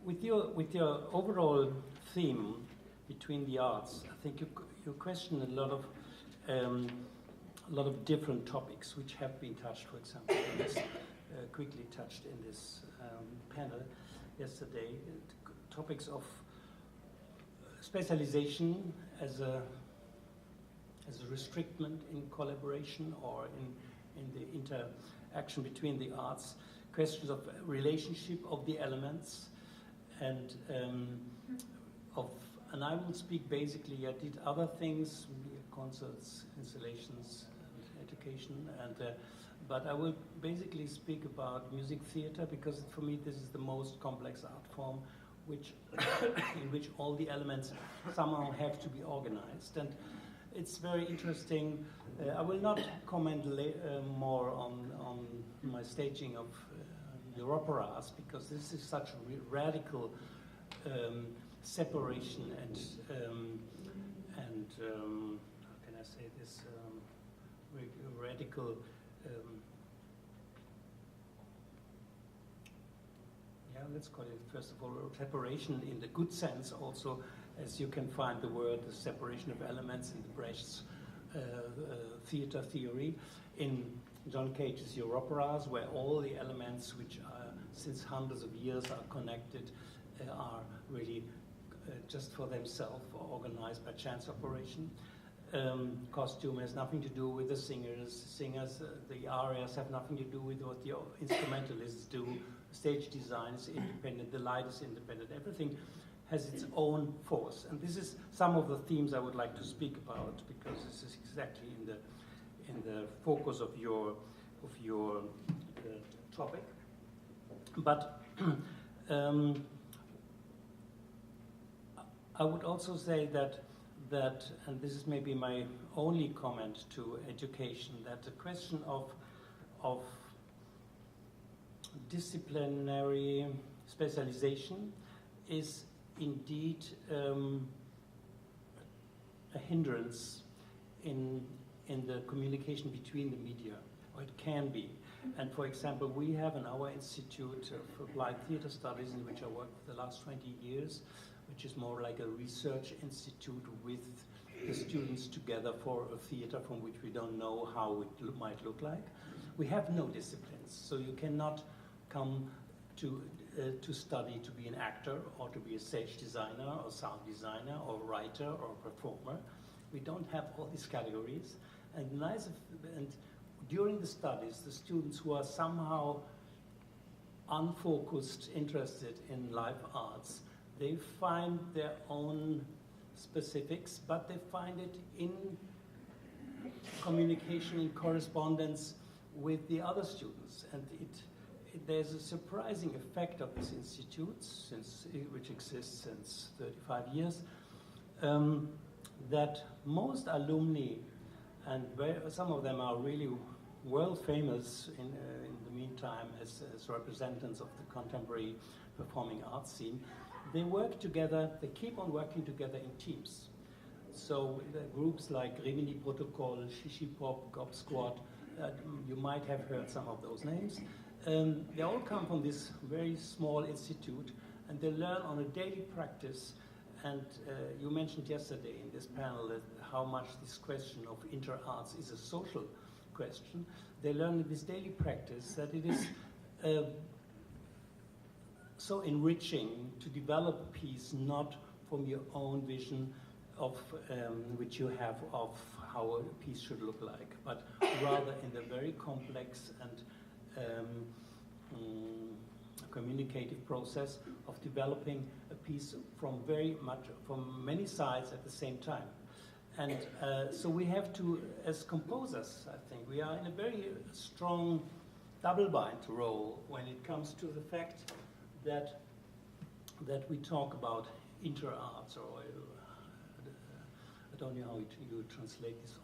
with your overall theme between the arts, I think you question a lot of different topics which have been touched, for example, quickly touched in this panel yesterday. Topics of specialization as a restriction in collaboration or in the interaction between the arts, questions of relationship of the elements, and I will speak basically. I did other things, concerts, installations, and education, but I will basically speak about music theater, because for me this is the most complex art form, in which all the elements somehow have to be organized. And it's very interesting. I will not comment more on my staging of your operas, because this is such a radical separation and how can I say this, radical let's call it, first of all, separation in the good sense, also, as you can find the word, the separation of elements in the Brecht's theater theory. In John Cage's Your Operas, where all the elements which are, since hundreds of years, are connected, are really just for themselves, or organized by chance operation. Costume has nothing to do with the singers. The arias have nothing to do with what the instrumentalists do. Stage design is independent, the light is independent, everything has its own force. And this is some of the themes I would like to speak about, because this is exactly in the focus of your topic. But I would also say that, and this is maybe my only comment to education, that the question of disciplinary specialization is indeed a hindrance in the communication between the media, or it can be. And for example, we have in our Institute of Applied Theatre Studies, in which I worked for the last 20 years, which is more like a research institute with the students together for a theater from which we don't know how it might look like. We have no disciplines, so you cannot come to study to be an actor, or to be a stage designer, or sound designer, or writer, or performer. We don't have all these categories. And during the studies, the students who are somehow unfocused, interested in live arts, they find their own specifics, but they find it in communication, in correspondence with the other students. And there's a surprising effect of this institute, which exists since 35 years, that most alumni, and some of them are really world famous in the meantime as representatives of the contemporary performing arts scene, they work together, they keep on working together in teams. So the groups like Rimini Protocol, Shishi Pop, Gob Squad, you might have heard some of those names. They all come from this very small institute, and they learn on a daily practice. And you mentioned yesterday in this panel that how much this question of inter-arts is a social question. They learn in this daily practice that it is so enriching to develop a piece not from your own vision of which you have of how a piece should look like, but rather in the very complex and communicative process of developing a piece from many sides at the same time. And so we have to, as composers, I think, we are in a very strong double-bind role when it comes to the fact that we talk about inter-arts, or I don't know how you translate this,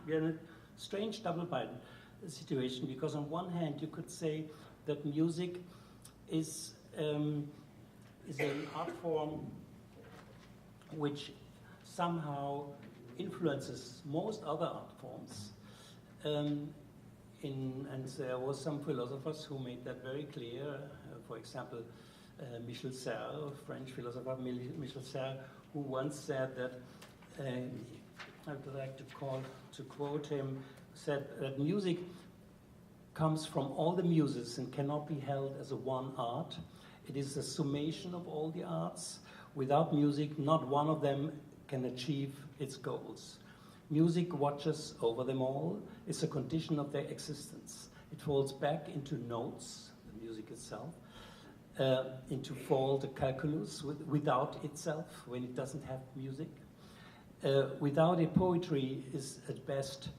we are in a strange double-bind situation, because on one hand you could say that music is an art form which somehow influences most other art forms. And there were some philosophers who made that very clear. for example, Michel Serres, French philosopher Michel Serres, who once said that, I would like to quote him, said that music comes from all the muses and cannot be held as a one art. It is a summation of all the arts. Without music, not one of them can achieve its goals. Music watches over them all. It's a condition of their existence. It falls back into notes, the music itself, into fall the calculus without itself, when it doesn't have music. Without it, poetry is at best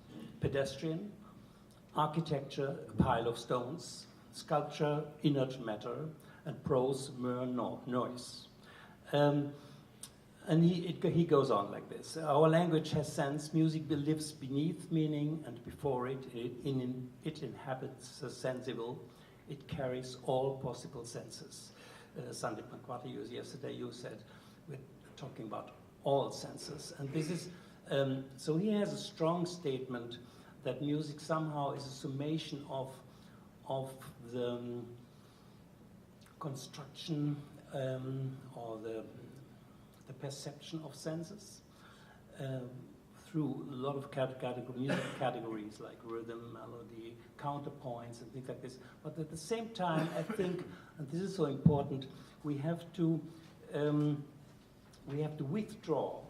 pedestrian, architecture a pile of stones, sculpture inert matter, and prose mere noise. And he goes on like this. Our language has sense, music lives beneath meaning, and before it inhabits the sensible. It carries all possible senses. Sandeep Mankwati, yesterday you said we're talking about all senses. And this is, so he has a strong statement that music somehow is a summation of the construction or the perception of senses through a lot of music categories like rhythm, melody, counterpoints, and things like this. But at the same time, I think, and this is so important, we have to withdraw.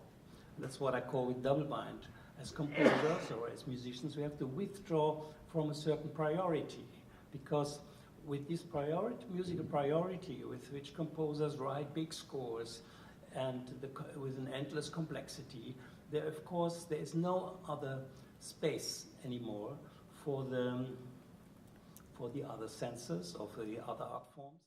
That's what I call with double bind. As composers or as musicians, we have to withdraw from a certain priority, because with this musical priority with which composers write big scores and with an endless complexity, there is no other space anymore for the other senses or for the other art forms.